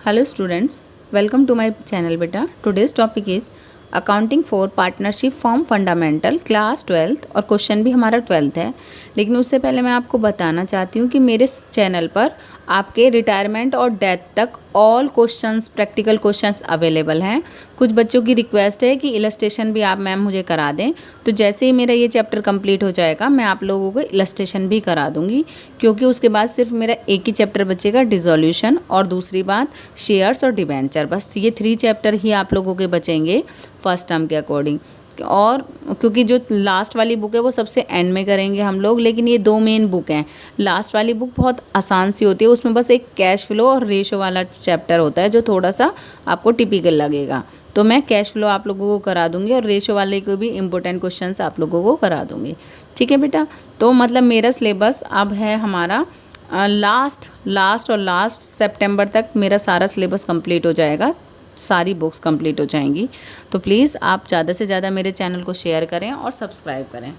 Hello students, welcome to my channel beta. Today's topic is accounting for partnership form fundamental class 12th और question भी हमारा 12th है। लेकिन उससे पहले मैं आपको बताना चाहती हूँ कि मेरे चैनल पर आपके रिटायरमेंट और डेथ तक all questions practical questions available हैं। कुछ बच्चों की रिक्वेस्ट है कि इलस्ट्रेशन भी आप मैम मुझे करा दें, तो जैसे ही मेरा ये चैप्टर कंप्लीट हो जाएगा मैं आप लोगों को इलस्ट्रेशन भी करा दूँगी, क्योंकि उसके बाद सिर्फ मेरा एक ही चैप्टर बचेगा, डिसोल्यूशन, और दूसरी बात शेयर्स और डिबेंचर। बस ये 3 चैप्टर ही आप लोगों के बचेंगे फर्स्ट टर्म के अकॉर्डिंग। और क्योंकि जो लास्ट वाली बुक है वो सबसे एंड में करेंगे हम लोग, लेकिन ये 2 मेन बुक हैं। लास्ट वाली बुक बहुत आसान सी होती है, उसमें बस एक कैश फ्लो और रेशो वाला चैप्टर होता है जो थोड़ा सा आपको टिपिकल लगेगा, तो मैं कैश फ्लो आप लोगों को करा दूंगी और रेशो वाले को भी इंपॉर्टेंट क्वेश्चंस आप लोगों को करा दूंगी। ठीक है बेटा, तो मतलब मेरा सिलेबस अब है हमारा लास्ट सितंबर तक मेरा सारा सिलेबस कंप्लीट हो जाएगा, सारी बुक्स कंप्लीट हो जाएंगी। तो प्लीज़ आप ज़्यादा से ज़्यादा मेरे चैनल को शेयर करें और सब्सक्राइब करें।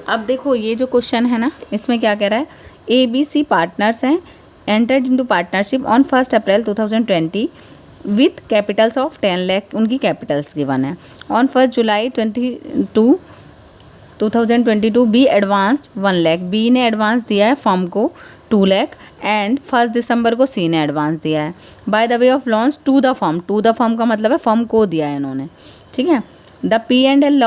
अब देखो ये जो क्वेश्चन है ना, इसमें क्या कह रहा है, ABC पार्टनर्स हैं, entered into partnership on 1 April 2020 with capitals of 10 lakh, उनकी कैपिटल्स गिवन है। On 1 July 2022 B advanced 1 lakh, B ने एडवांस दिया है फर्म को 2 लाख, एंड 1 दिसंबर को सी ने एडवांस दिया है। By the way of loans to the firm का मतलब है फर्म को दिया है इन्होंने। ठीक है, the P&L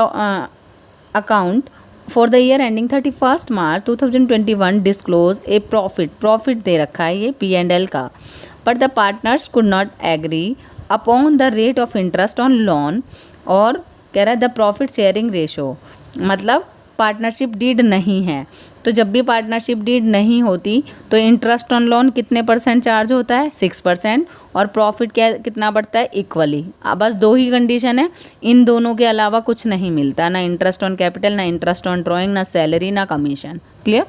account for the year ending 31 मार्च 2021 डिस्क्लोज ए प्रॉफिट दे रखा है ये P&L का, but the partners could not agree upon the rate of interest on loan, और कह रहा है द प्रॉफिट शेयरिंग रेशो, मतलब पार्टनरशिप डीड नहीं है। तो जब भी पार्टनरशिप डीड नहीं होती तो इंटरेस्ट ऑन लोन कितने % चार्ज होता है, 6%, और प्रॉफिट कितना बढ़ता है, इक्वली। बस 2 ही कंडीशन है, इन दोनों के अलावा कुछ नहीं मिलता, ना इंटरेस्ट ऑन कैपिटल, ना इंटरेस्ट ऑन ड्रॉइंग, ना सैलरी, ना कमीशन। क्लियर।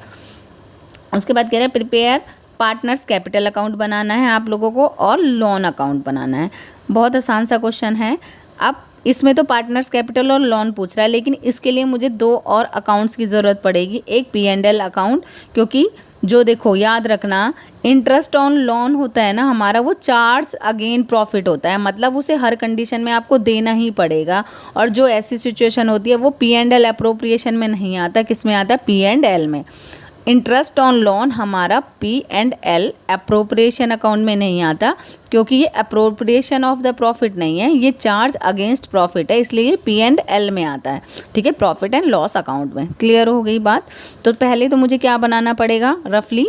उसके बाद कह रहे हैं प्रिपेयर पार्टनर्स कैपिटल अकाउंट बनाना है आप लोगों को और लोन अकाउंट बनाना है। बहुत आसान सा क्वेश्चन है। अब इसमें तो पार्टनर्स कैपिटल और लोन पूछ रहा है, लेकिन इसके लिए मुझे 2 और अकाउंट्स की ज़रूरत पड़ेगी। एक P&L अकाउंट, क्योंकि जो देखो याद रखना, इंटरेस्ट ऑन लोन होता है ना हमारा, वो चार्ज अगेन प्रॉफिट होता है, मतलब उसे हर कंडीशन में आपको देना ही पड़ेगा। और जो ऐसी सिचुएशन होती है वो P&L अप्रोप्रिएशन में नहीं आता, किस में आता है, P&L में। इंटरेस्ट ऑन लोन हमारा P&L अप्रोप्रिएशन अकाउंट में नहीं आता, क्योंकि ये अप्रोप्रिएशन ऑफ द प्रॉफिट नहीं है, ये चार्ज अगेंस्ट प्रॉफिट है, इसलिए ये P&L में आता है। ठीक है, प्रॉफिट एंड लॉस अकाउंट में। क्लियर हो गई बात। तो पहले तो मुझे क्या बनाना पड़ेगा, रफली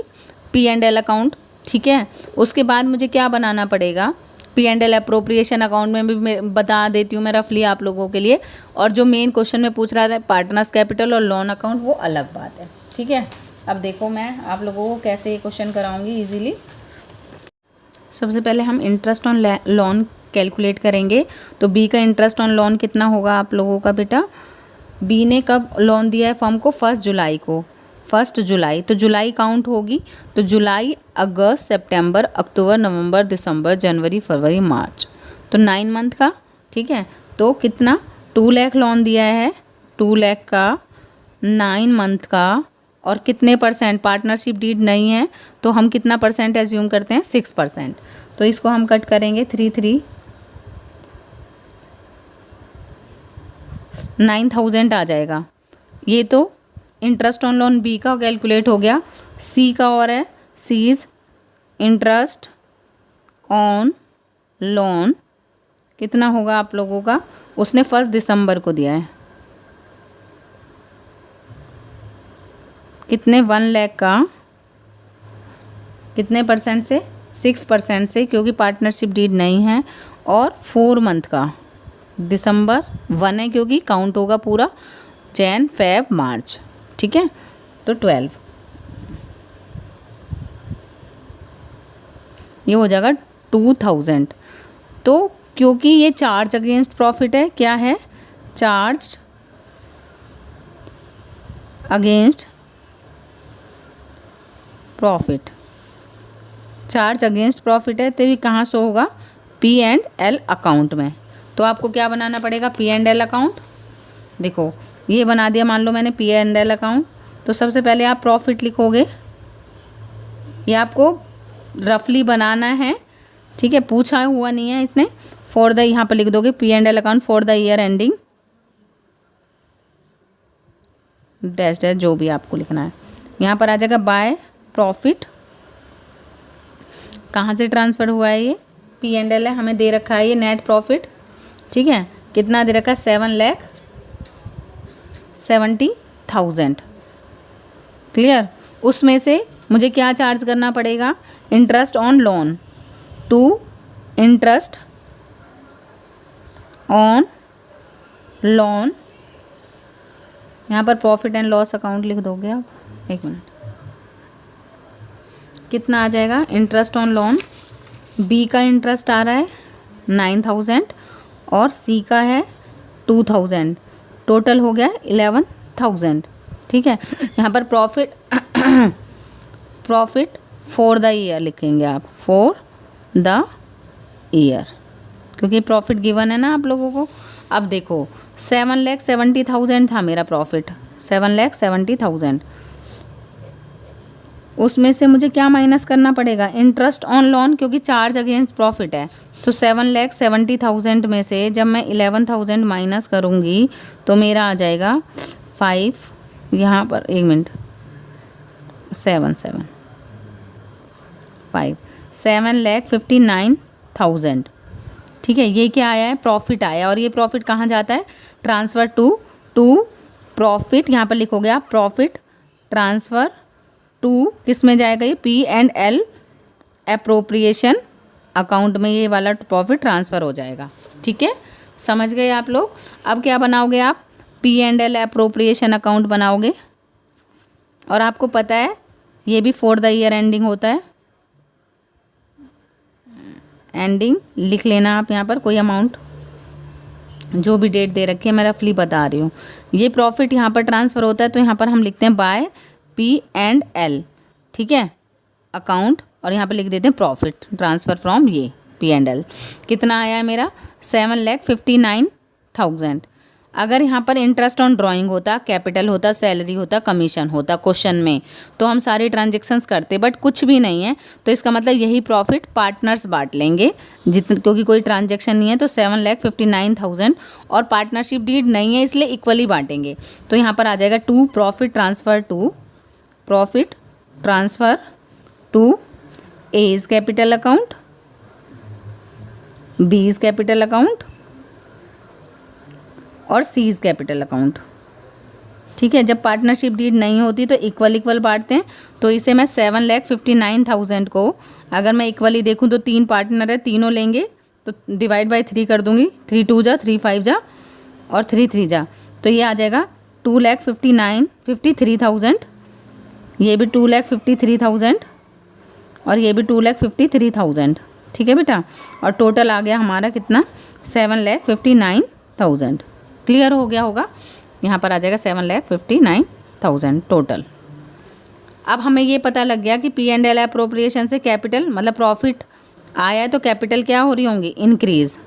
P&L अकाउंट। ठीक है, उसके बाद मुझे क्या बनाना पड़ेगा, P&L अप्रोप्रिएशन अकाउंट में भी बता देती हूँ मैं रफली आप लोगों के लिए। और जो मेन क्वेश्चन में पूछ रहा था पार्टनर्स कैपिटल और लोन अकाउंट, वो अलग बात है। ठीक है, अब देखो मैं आप लोगों को कैसे ये क्वेश्चन कराऊंगी इजीली। सबसे पहले हम इंटरेस्ट ऑन लोन कैलकुलेट करेंगे। तो बी का इंटरेस्ट ऑन लोन कितना होगा आप लोगों का बेटा, बी ने कब लोन दिया है फर्म को, 1 जुलाई को, 1 जुलाई, तो जुलाई काउंट होगी। तो जुलाई, अगस्त, सितंबर, अक्टूबर, नवंबर, दिसंबर, जनवरी, फरवरी, मार्च, तो 9 मंथ का। ठीक है, तो कितना, 2 लाख लोन दिया है, 2 लाख का 9 मंथ का, और कितने %, पार्टनरशिप डीड नहीं है तो हम कितना % एज्यूम करते हैं, 6%। तो इसको हम कट करेंगे 3 9,000 आ जाएगा। ये तो इंटरेस्ट ऑन लोन बी का कैलकुलेट हो गया। सी का और है, सीज इंटरेस्ट ऑन लोन कितना होगा आप लोगों का, उसने 1 दिसंबर को दिया है, कितने, 1 लाख का, कितने % से, 6% से, क्योंकि पार्टनरशिप डीड नहीं है, और 4 मंथ का, दिसंबर 1 है क्योंकि काउंट होगा पूरा, जैन, फेब, मार्च। ठीक है, तो 12, ये हो जाएगा 2000। तो क्योंकि ये चार्ज अगेंस्ट प्रॉफिट है, क्या है, charge against profit, charge against profit है, तभी कहाँ से होगा, P&L अकाउंट में। तो आपको क्या बनाना पड़ेगा, P&L अकाउंट। देखो ये बना दिया, मान लो मैंने P&L अकाउंट, तो सबसे पहले आप प्रॉफिट लिखोगे, ये आपको रफली बनाना है, ठीक है, पूछा हुआ नहीं है इसने। फॉर द यहाँ पर लिख दोगे P and L account for the year ending dash dash, जो भी आपको लिखना है। यहाँ पर आ जाएगा बाय प्रॉफिट, कहाँ से ट्रांसफ़र हुआ है ये, पी एंड एल है, हमें दे रखा है ये नेट प्रॉफिट, ठीक है, कितना दे रखा है 7,70,000। क्लियर। उसमें से मुझे क्या चार्ज करना पड़ेगा, interest on loan, to interest on loan, यहाँ पर प्रॉफिट एंड लॉस अकाउंट लिख दोगे आप, एक मिनट, कितना आ जाएगा इंटरेस्ट ऑन लोन, बी का इंटरेस्ट आ रहा है 9,000 और सी का है 2,000, टोटल हो गया 11,000। ठीक है, यहाँ पर profit profit for the year लिखेंगे आप, फॉर द ईयर, क्योंकि प्रॉफिट गिवन है ना आप लोगों को। अब देखो 7,70,000 था मेरा प्रॉफिट, 7,70,000, उसमें से मुझे क्या माइनस करना पड़ेगा, इंटरेस्ट ऑन लोन, क्योंकि चार्ज अगेंस्ट प्रॉफिट है। तो 7,70,000 में से जब मैं 11,000 माइनस करूँगी तो मेरा आ जाएगा 5, यहाँ पर एक मिनट, 7,59,000। ठीक है, ये क्या आया है, प्रॉफिट आया, और ये प्रॉफिट कहाँ जाता है, ट्रांसफ़र टू प्रॉफिट, यहाँ पर लिखोगे आप प्रॉफिट ट्रांसफ़र टू, किस में जाएगा ये, P and L appropriation account में ये वाला प्रॉफिट ट्रांसफ़र हो जाएगा। ठीक है, समझ गए आप लोग। अब क्या बनाओगे आप, P and L appropriation account बनाओगे, और आपको पता है ये भी फॉर द ईयर एंडिंग होता है, एंडिंग लिख लेना आप यहाँ पर, कोई अमाउंट जो भी डेट दे रखी है, मैं रफली बता रही हूँ। ये प्रॉफिट यहाँ पर ट्रांसफ़र होता है तो यहाँ पर हम लिखते हैं बाय पी एंड एल, ठीक है, अकाउंट, और यहाँ पर लिख देते हैं प्रॉफिट ट्रांसफ़र फ्रॉम ये पी एंड एल। कितना आया है मेरा 7,59,000। अगर यहाँ पर इंटरेस्ट ऑन ड्राइंग होता, कैपिटल होता, सैलरी होता, कमीशन होता क्वेश्चन में, तो हम सारे ट्रांजेक्शन्स करते, बट कुछ भी नहीं है, तो इसका मतलब यही प्रॉफिट पार्टनर्स बांट लेंगे जितने, क्योंकि कोई ट्रांजेक्शन नहीं है, तो 7,59,000, और पार्टनरशिप डीड नहीं है इसलिए इक्वली बांटेंगे। तो यहाँ पर आ जाएगा to profit transfer to A's capital account, B's capital account और सीज कैपिटल अकाउंट। ठीक है, जब पार्टनरशिप डीड नहीं होती तो इक्वल बांटते हैं। तो इसे मैं 7,59,000 को अगर मैं इक्वली देखूं तो 3 पार्टनर है, तीनों लेंगे तो डिवाइड बाय 3 कर दूंगी, 3 2 जा, 3 5 जा और 3 3 जा, तो ये आ जाएगा 2,53,000, ये भी 2,53,000 और ये भी 2,53,000। ठीक है बेटा, और टोटल आ गया हमारा कितना 7,59,000। क्लियर हो गया होगा, यहाँ पर आ जाएगा 7,59,000 टोटल। अब हमें ये पता लग गया कि पी एंड एल अप्रोप्रिएशन से कैपिटल मतलब प्रॉफिट आया है तो कैपिटल क्या हो रही होंगी, इंक्रीज,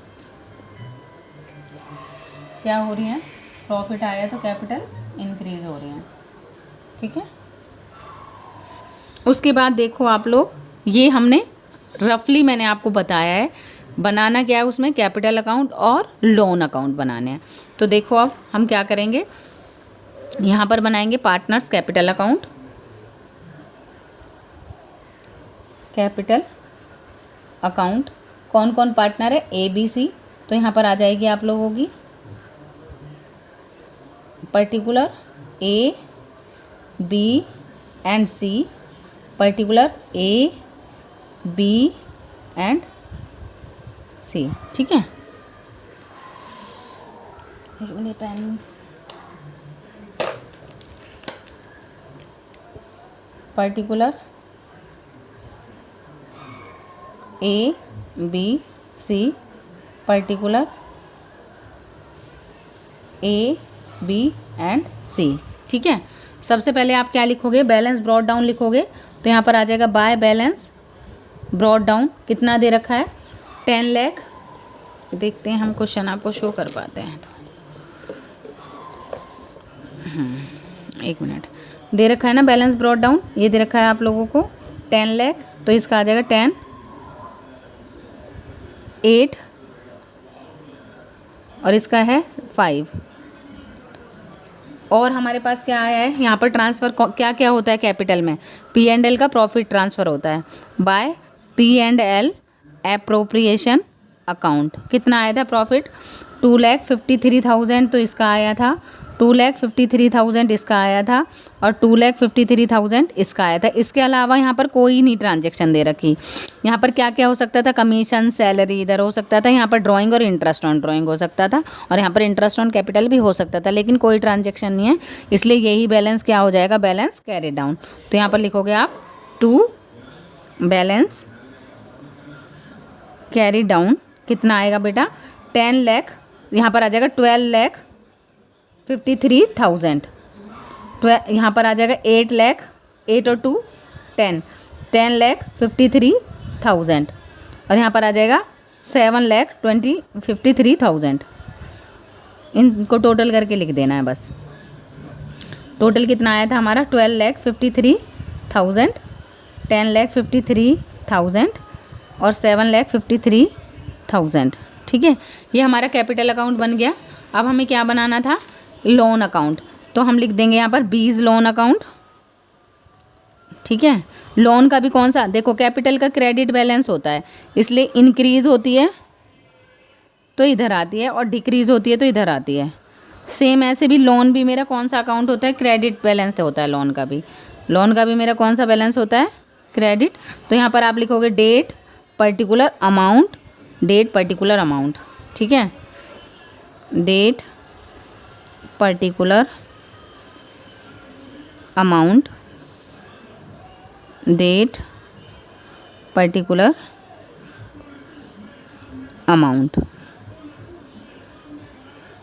क्या हो रही है, प्रॉफिट आया तो कैपिटल इंक्रीज हो रही है। ठीक है, उसके बाद देखो आप लोग, ये हमने रफली मैंने आपको बताया है बनाना क्या है, उसमें कैपिटल अकाउंट और लोन अकाउंट बनाने हैं। तो देखो अब हम क्या करेंगे, यहाँ पर बनाएंगे partners capital account, capital account, कौन कौन पार्टनर है, ए बी सी, तो यहाँ पर आ जाएगी आप लोगों की particular A B and C, particular A B and C. ठीक है, pen, particular A B C, particular A B and C. ठीक है, सबसे पहले आप क्या लिखोगे, बैलेंस ब्रॉड डाउन लिखोगे, तो यहाँ पर आ जाएगा बाय बैलेंस ब्रॉड डाउन, कितना दे रखा है 10 लाख। देखते हैं हम क्वेश्चन आपको शो कर पाते हैं तो, एक मिनट, दे रखा है ना बैलेंस ब्रॉड डाउन, ये दे रखा है आप लोगों को 10 लाख, तो इसका आ जाएगा 10 8 और इसका है 5। और हमारे पास क्या आया है यहाँ पर ट्रांसफ़र, क्या क्या होता है कैपिटल में, P&L का प्रॉफिट ट्रांसफ़र होता है बाय P&L एप्रोप्रिएशन अकाउंट। कितना आया था प्रॉफिट, 2,53,000 तो इसका आया था, 2,53,000 इसका आया था और 2,53,000 इसका आया था। इसके अलावा यहाँ पर कोई नहीं ट्रांजेक्शन दे रखी। यहाँ पर क्या क्या हो सकता था, कमीशन, सैलरी इधर हो सकता था, यहाँ पर ड्राइंग और इंटरेस्ट ऑन ड्राइंग हो सकता था और यहाँ पर इंटरेस्ट ऑन कैपिटल भी हो सकता था, लेकिन कोई ट्रांजेक्शन नहीं है, इसलिए यही बैलेंस क्या हो जाएगा, बैलेंस कैरी डाउन। तो यहाँ पर लिखोगे आप 2 बैलेंस कैरी डाउन। कितना आएगा बेटा, 10 लाख, यहाँ पर आ जाएगा 12,53,000। यहाँ पर आ जाएगा 8 लाख, 8 और 2 10, 10,53,000 और यहाँ पर आ जाएगा 7,53,000। इनको टोटल करके लिख देना है बस। टोटल कितना आया था हमारा, 12,53,000, 10,53,000 और 7,53,000। ठीक है, ये हमारा कैपिटल अकाउंट बन गया। अब हमें क्या बनाना था, लोन अकाउंट। तो हम लिख देंगे यहाँ पर बीज लोन अकाउंट। ठीक है, लोन का भी कौन सा, देखो कैपिटल का क्रेडिट बैलेंस होता है, इसलिए इंक्रीज़ होती है तो इधर आती है और डिक्रीज़ होती है तो इधर आती है। सेम ऐसे भी लोन भी मेरा कौन सा अकाउंट होता है, क्रेडिट बैलेंस होता है लोन का भी। लोन का भी मेरा कौन सा बैलेंस होता है, क्रेडिट। तो यहाँ पर आप लिखोगे date particular amount, date particular amount. ठीक है, date particular amount, date particular amount.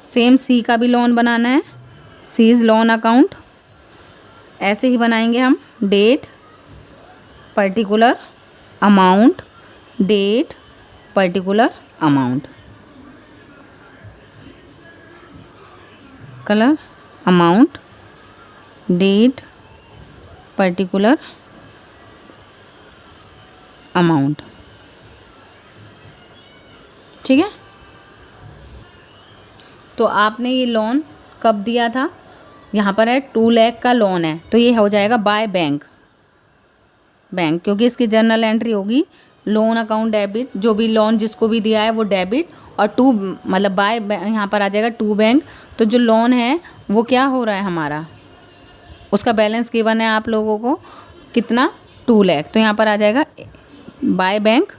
Same C का भी लोन बनाना है, सीज लोन अकाउंट। ऐसे ही बनाएंगे हम, date particular amount, date particular amount, colour amount, date particular amount. ठीक है, तो आपने ये लोन कब दिया था, यहाँ पर है 2 लाख का लोन है, तो ये हो जाएगा बाय बैंक, क्योंकि इसकी जर्नल एंट्री होगी लोन अकाउंट डेबिट, जो भी लोन जिसको भी दिया है वो डेबिट, और 2 मतलब बाय, यहाँ पर आ जाएगा 2 बैंक। तो जो लोन है वो क्या हो रहा है हमारा, उसका बैलेंस गिवन है आप लोगों को कितना, 2 लाख। तो यहाँ पर आ जाएगा बाय बैंक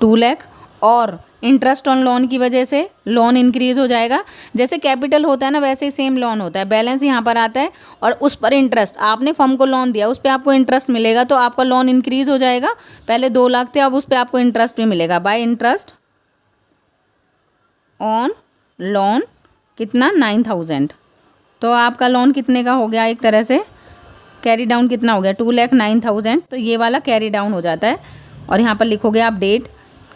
2 लाख, और इंटरेस्ट ऑन लोन की वजह से लोन इंक्रीज हो जाएगा। जैसे कैपिटल होता है ना, वैसे ही सेम लोन होता है, बैलेंस यहाँ पर आता है और उस पर इंटरेस्ट, आपने फर्म को लोन दिया, उस पर आपको इंटरेस्ट मिलेगा, तो आपका लोन इंक्रीज हो जाएगा। पहले 2 लाख थे, अब उस पर आपको इंटरेस्ट भी मिलेगा बाय इंटरेस्ट ऑन लोन, कितना 9,000। तो आपका लोन कितने का हो गया, एक तरह से कैरी डाउन कितना हो गया, 2,09,000। तो ये वाला कैरी डाउन हो जाता है। और यहाँ पर लिखोगे आप डेट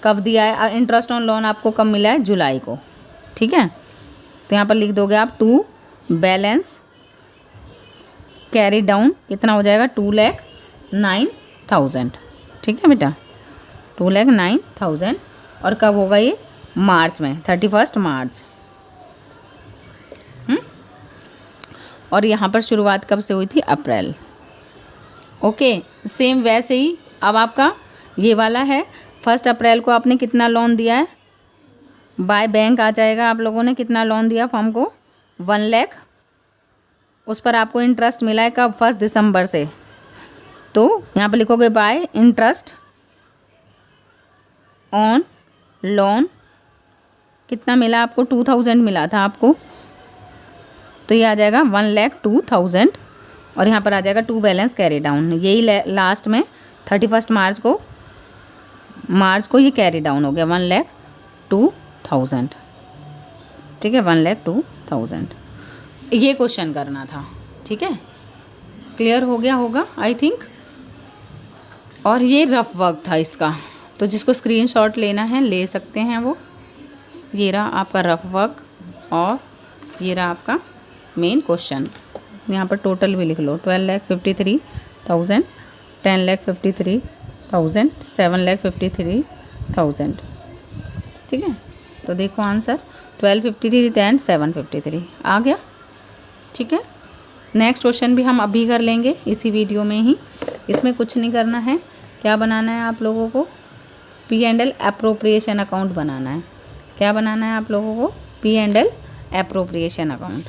कब दिया है, इंटरेस्ट ऑन लोन आपको कब मिला है, जुलाई को। ठीक है, तो यहाँ पर लिख दोगे आप 2 बैलेंस कैरी डाउन, कितना हो जाएगा, 2,09,000। ठीक है बेटा, 2,09,000। और कब होगा ये, मार्च में, 31 मार्च। और यहाँ पर शुरुआत कब से हुई थी, अप्रैल। ओके, सेम वैसे ही अब आपका ये वाला है, 1 अप्रैल को आपने कितना लोन दिया है, बाय बैंक आ जाएगा, आप लोगों ने कितना लोन दिया फर्म को, 1 लाख। उस पर आपको इंटरेस्ट मिला है कब, 1 दिसंबर से। तो यहाँ पर लिखोगे बाय इंटरेस्ट ऑन लोन, कितना मिला आपको, 2,000 मिला था आपको, तो ये आ जाएगा 1,02,000। और यहाँ पर आ जाएगा 2 बैलेंस कैरी डाउन। यही लास्ट में 31 मार्च को ये कैरी डाउन हो गया 1,02,000। ठीक है, 1,02,000। ये क्वेश्चन करना था। ठीक है, क्लियर हो गया होगा आई थिंक। और ये रफ वर्क था इसका, तो जिसको स्क्रीनशॉट लेना है ले सकते हैं वो। ये रहा आपका रफ वर्क और ये रहा आपका मेन क्वेश्चन। यहाँ पर टोटल भी लिख लो, 12,53,000, 10,53,000, 7,53,000। ठीक है, तो देखो आंसर 1253 एंड 753 आ गया। ठीक है, नेक्स्ट क्वेश्चन भी हम अभी कर लेंगे इसी वीडियो में ही। इसमें कुछ नहीं करना है, क्या बनाना है आप लोगों को, P&L एप्रोप्रिएशन अकाउंट बनाना है। क्या बनाना है आप लोगों को, P&L एप्रोप्रिएशन अकाउंट।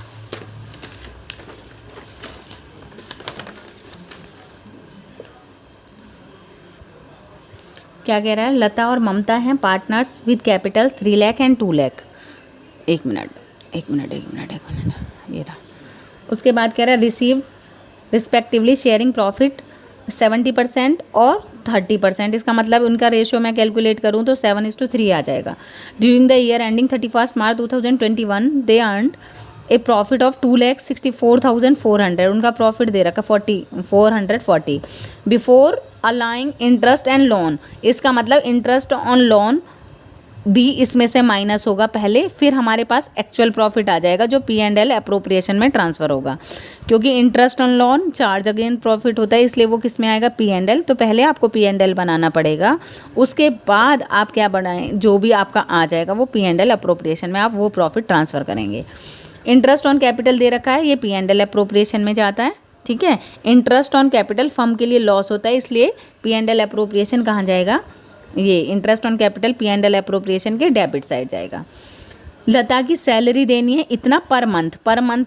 क्या कह रहा है, लता और ममता हैं partners with capital 3 lakh and 2 lakh. एक मिनट, ये रहा। उसके बाद कह रहा है रिसीव रिस्पेक्टिवली शेयरिंग प्रॉफिट 70% और 30%। इसका मतलब उनका रेशियो मैं कैलकुलेट करूँ तो 7:3 आ जाएगा। ड्यूरिंग द ईयर एंडिंग 31 मार्च 2021 दे अर्नड ए प्रॉफिट ऑफ 2,64,400। उनका प्रॉफिट दे रखा 440 बिफोर अलाइंग इंटरेस्ट एंड लोन। इसका मतलब इंटरेस्ट ऑन लोन भी इसमें से माइनस होगा पहले, फिर हमारे पास एक्चुअल प्रॉफिट आ जाएगा जो P&L एप्रोप्रिएशन में ट्रांसफ़र होगा। क्योंकि interest on loan charge again profit होता है, इसलिए वो किस में आएगा, P&L। तो पहले आपको P&L बनाना पड़ेगा, उसके बाद आप क्या बनाएं, जो भी आपका आ जाएगा वो P&L एप्रोप्रिएशन में आप वो प्रॉफिट ट्रांसफ़र करेंगे। इंटरेस्ट ऑन कैपिटल दे रखा है, ये P&L एप्रोप्रिएशन में जाता है। ठीक है, इंटरेस्ट ऑन कैपिटल फर्म के लिए लॉस होता है, इसलिए P&L एप्रोप्रिएशन कहाँ जाएगा, ये interest on capital P&L appropriation के डेबिट साइड जाएगा। लता की सैलरी देनी है इतना पर मंथ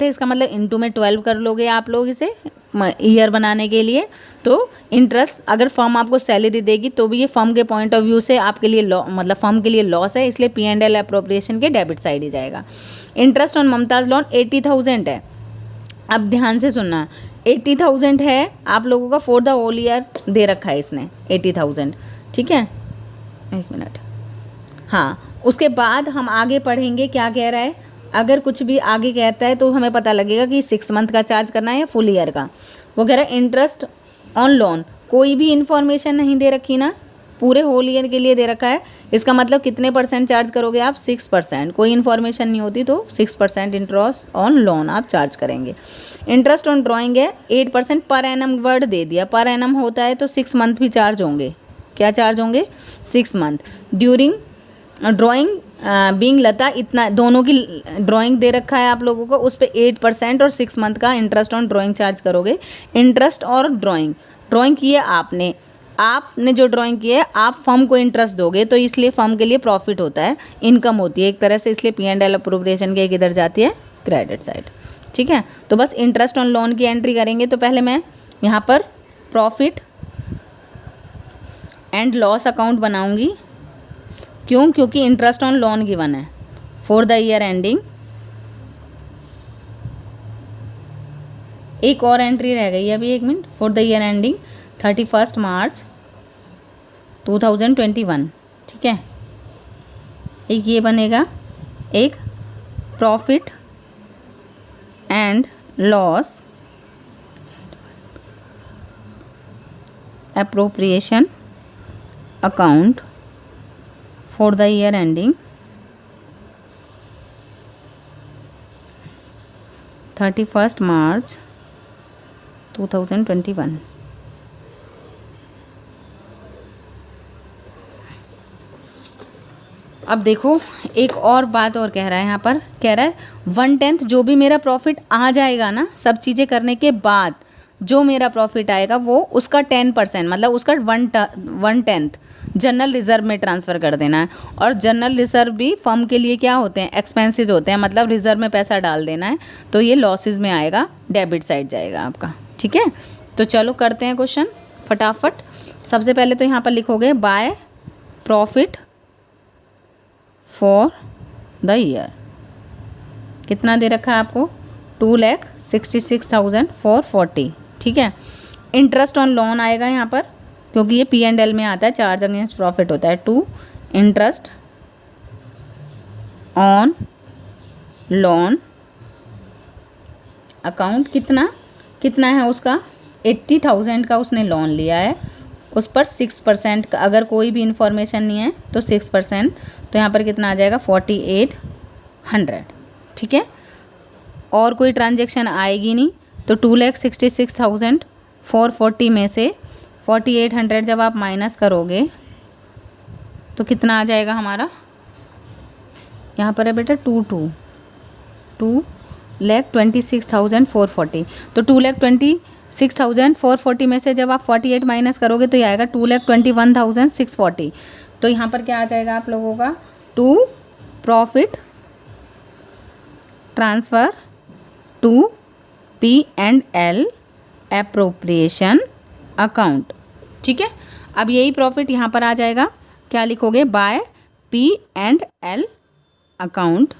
है, इसका मतलब इंटू में 12 कर लोगे आप लोग इसे ईयर बनाने के लिए। तो इंटरेस्ट अगर फर्म आपको सैलरी देगी तो भी ये फर्म के पॉइंट ऑफ व्यू से आपके लिए मतलब फर्म के लिए लॉस है, इसलिए P&L एप्रोप्रिएशन के डेबिट साइड ही जाएगा। इंटरेस्ट ऑन ममताज लोन 80,000 है। अब ध्यान से सुनना, 80,000 है आप लोगों का फॉर द होल ईयर दे रखा है इसने 80,000। ठीक है, एक मिनट, हाँ। उसके बाद हम आगे पढ़ेंगे क्या कह रहा है। अगर कुछ भी आगे कहता है तो हमें पता लगेगा कि 6 मंथ का चार्ज करना है या फुल ईयर का। वो कह रहा है इंटरेस्ट ऑन लोन, कोई भी इन्फॉर्मेशन नहीं दे रखी ना, पूरे होल ईयर के लिए दे रखा है। इसका मतलब कितने % चार्ज करोगे आप, 6%। कोई इन्फॉर्मेशन नहीं होती तो 6% इंटरेस्ट ऑन लोन आप चार्ज करेंगे। इंटरेस्ट ऑन ड्राइंग है 8% पर एनम, वर्ड दे दिया, पर एनम होता है तो 6 मंथ भी चार्ज होंगे। क्या चार्ज होंगे, 6 मंथ। ड्यूरिंग ड्राइंग बीइंग लता, इतना दोनों की ड्राइंग दे रखा है आप लोगों को, उस पर 8% और 6 मंथ का इंटरेस्ट ऑन ड्राइंग चार्ज करोगे। इंटरेस्ट और ड्राइंग की है आपने जो ड्राइंग की है आप फर्म को इंटरेस्ट दोगे, तो इसलिए फर्म के लिए प्रॉफिट होता है, इनकम होती है एक तरह से, इसलिए P&L एप्रोप्रिएशन के किधर जाती है, क्रेडिट साइड। ठीक है, तो बस इंटरेस्ट ऑन लोन की एंट्री करेंगे। तो पहले मैं यहाँ पर प्रॉफिट एंड लॉस अकाउंट बनाऊंगी। क्यों, क्योंकि इंटरेस्ट ऑन लोन गिवन है फॉर द ईयर एंडिंग। एक और एंट्री रह गई अभी, एक minute, for the year ending 31 मार्च 2021। ठीक है, एक ये बनेगा, एक profit and loss appropriation account for the year ending 31 मार्च 2021। अब देखो एक और बात और कह रहा है यहाँ पर, कह रहा है 1/10 जो भी मेरा प्रॉफिट आ जाएगा ना, सब चीज़ें करने के बाद जो मेरा प्रॉफिट आएगा वो उसका 10% मतलब उसका 1/10 जनरल रिजर्व में ट्रांसफ़र कर देना है। और जनरल रिजर्व भी फर्म के लिए क्या होते हैं, एक्सपेंसेस होते हैं, मतलब रिजर्व में पैसा डाल देना है, तो ये लॉसेस में आएगा, डेबिट साइड जाएगा आपका। ठीक है, तो चलो करते हैं क्वेश्चन फटाफट। सबसे पहले तो यहाँ पर लिखोगे by profit for the year, कितना दे रखा है आपको, 2,66,440। ठीक है, इंटरेस्ट ऑन लोन आएगा यहाँ पर, क्योंकि ये P&L में आता है, चार्ज अगेंस्ट प्रॉफिट होता है। 2 इंटरेस्ट ऑन लोन अकाउंट, कितना है उसका, 80,000 का उसने लोन लिया है, उस पर 6% का, अगर कोई भी इंफॉर्मेशन नहीं है तो 6%, तो यहाँ पर कितना आ जाएगा, 4,800। ठीक है, और कोई ट्रांजेक्शन आएगी नहीं, तो 2,66,440 में से 4,800 जब आप माइनस करोगे तो कितना आ जाएगा हमारा, यहाँ पर है बेटा 2,26,440। तो 2,26,440 में से जब आप 48 माइनस करोगे तो ये आएगा 2,21,640। तो यहाँ पर क्या आ जाएगा आप लोगों का, to profit transfer to P&L appropriation account. ठीक है, अब यही प्रॉफिट यहाँ पर आ जाएगा, क्या लिखोगे, बाय P&L अकाउंट।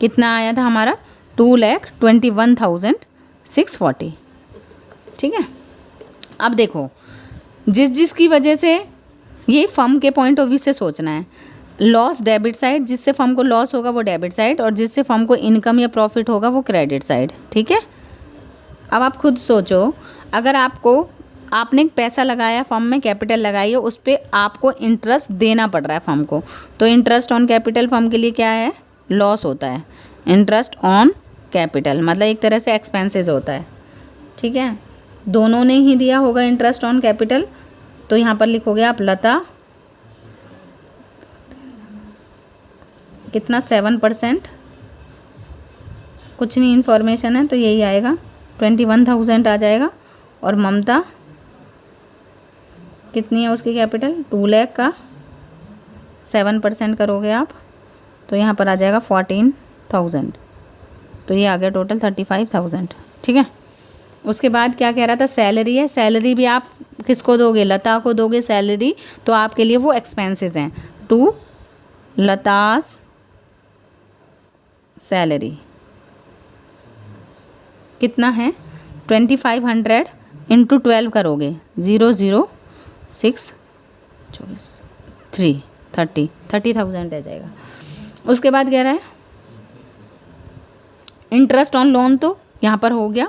कितना आया था हमारा, 2,21,640। ठीक है, अब देखो जिसकी वजह से, ये फर्म के पॉइंट ऑफ व्यू से सोचना है, लॉस डेबिट साइड, जिससे फर्म को लॉस होगा वो डेबिट साइड, और जिससे फर्म को इनकम या प्रॉफिट होगा वो क्रेडिट साइड। ठीक है, अब आप खुद सोचो, अगर आपने पैसा लगाया फर्म में, कैपिटल लगाई है, उस पर आपको इंटरेस्ट देना पड़ रहा है फर्म को, तो इंटरेस्ट ऑन कैपिटल फर्म के लिए क्या है, लॉस होता है। इंटरेस्ट ऑन कैपिटल मतलब एक तरह से एक्सपेंसेस होता है। ठीक है, दोनों ने ही दिया होगा इंटरेस्ट ऑन कैपिटल, तो यहाँ पर लिखोगे आप लता, कितना, 7%, कुछ नहीं इन्फॉर्मेशन है तो यही आएगा, 21,000 आ जाएगा। और ममता कितनी है उसकी कैपिटल, 2 लाख का 7% करोगे आप तो यहाँ पर आ जाएगा 14,000। तो ये आ गया टोटल 35,000। ठीक है, उसके बाद क्या कह रहा था, सैलरी है। सैलरी भी आप किसको दोगे, लता को दोगे सैलरी, तो आपके लिए वो एक्सपेंसेस हैं। टू लतास सैलरी कितना है, 2500 इंटू 12 करोगे, 006 30,000 आ जाएगा। उसके बाद कह रहा है इंटरेस्ट ऑन लोन, तो यहाँ पर हो गया।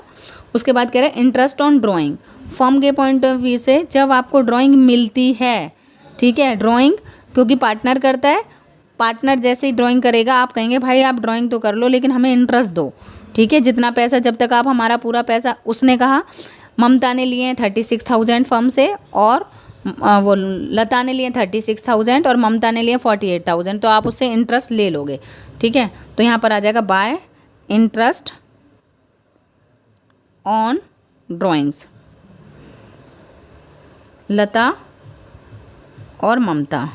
उसके बाद कह रहा है इंटरेस्ट ऑन ड्राइंग। फर्म के पॉइंट ऑफ व्यू से जब आपको ड्राइंग मिलती है, ठीक है, ड्राइंग क्योंकि पार्टनर करता है, पार्टनर जैसे ही ड्राइंग करेगा आप कहेंगे भाई आप ड्राइंग तो कर लो लेकिन हमें इंटरेस्ट दो। ठीक है, जितना पैसा, जब तक आप हमारा पूरा पैसा, उसने कहा, ममता ने लिए 36,000 फर्म से, और वो लता ने लिए 36,000 और ममता ने लिए 48,000, तो आप उससे इंटरेस्ट ले लोगे। ठीक है, तो यहाँ पर आ जाएगा बाय इंटरेस्ट ऑन ड्राइंग्स, लता और ममता।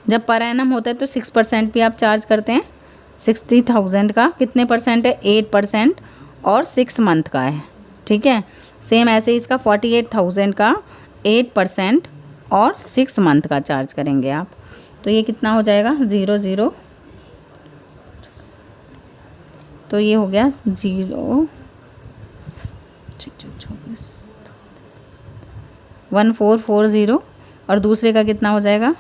जब पर एनम होता है तो 6% भी आप चार्ज करते हैं। 60,000 का कितने परसेंट है, 8%, और 6 मंथ का है। ठीक है, सेम ऐसे ही इसका 48,000 का 8% और 6 मंथ का चार्ज करेंगे आप, तो ये कितना हो जाएगा, 0 तो ये हो गया 1440, और दूसरे का कितना हो जाएगा,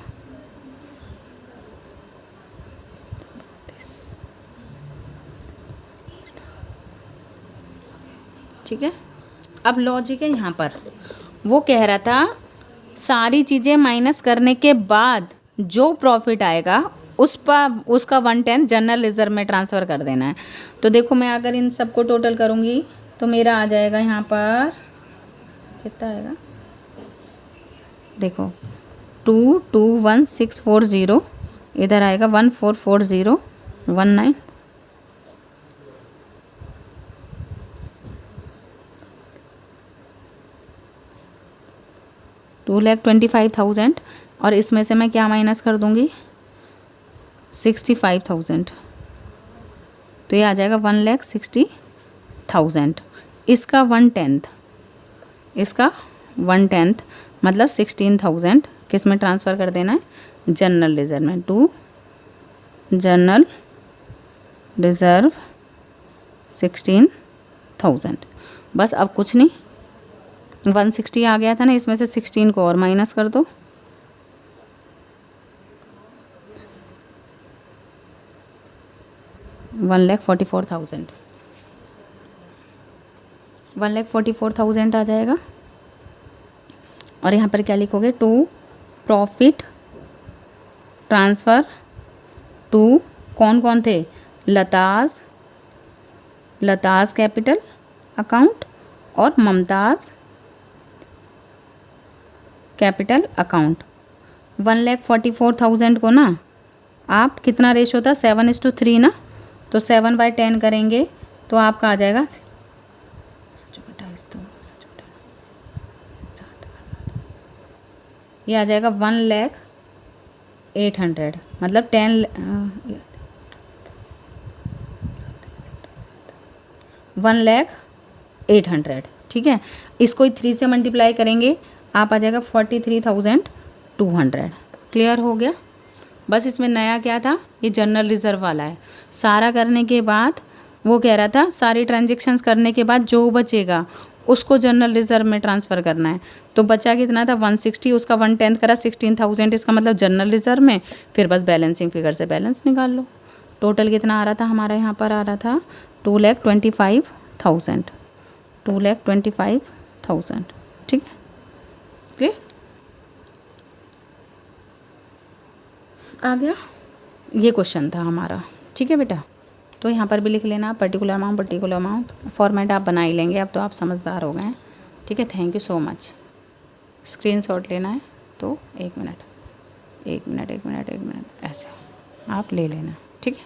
ठीक है। अब लॉजिक है यहाँ पर, वो कह रहा था सारी चीज़ें माइनस करने के बाद जो प्रॉफिट आएगा उसका 1/10 जनरल रिजर्व में ट्रांसफ़र कर देना है। तो देखो मैं अगर इन सबको टोटल करूँगी तो मेरा आ जाएगा यहाँ पर कितना आएगा, देखो 221,640, इधर आएगा 144019, $2,25,000, और इसमें से मैं क्या माइनस कर दूँगी, 65,000, तो ये आ जाएगा 1,60,000। इसका 1/10 मतलब 16,000 किस में ट्रांसफ़र कर देना है, जनरल रिजर्व में, टू जनरल रिजर्व 16,000। बस अब कुछ नहीं, 160 आ गया था ना, इसमें से 16 को और माइनस कर दो, $1,44,000 आ जाएगा। और यहाँ पर क्या लिखोगे, टू प्रॉफिट ट्रांसफ़र टू, कौन कौन थे, लताज कैपिटल अकाउंट और ममताज़ कैपिटल अकाउंट। 1,44,000 को ना आप कितना रेशो था 7:3 ना, तो 7/10 करेंगे तो आपका आ जाएगा, ये आ जाएगा 1,08,000 मतलब 1,08,000 ठीक है। इसको 3 से मल्टीप्लाई करेंगे आप आ जाएगा 43,200। क्लियर हो गया। बस इसमें नया क्या था, ये जनरल रिजर्व वाला है। सारा करने के बाद वो कह रहा था सारी ट्रांजेक्शन्स करने के बाद जो बचेगा उसको जनरल रिजर्व में ट्रांसफ़र करना है। तो बचा कितना था 160, उसका 1/10 करा 16,000, इसका मतलब जनरल रिजर्व में। फिर बस बैलेंसिंग फिगर से बैलेंस निकाल लो। टोटल कितना आ रहा था हमारा, यहाँ पर आ रहा था 2,25,000, 2,25,000 ठीक है। क्लियर आ गया, ये क्वेश्चन था हमारा। ठीक है बेटा, तो यहाँ पर भी लिख लेना पर्टिकुलर अमाउंट, फॉर्मेट आप बना ही लेंगे, अब तो आप समझदार हो गए हैं। ठीक है, thank you so much. Screenshot लेना है तो 1 मिनट ऐसे आप ले लेना। ठीक है।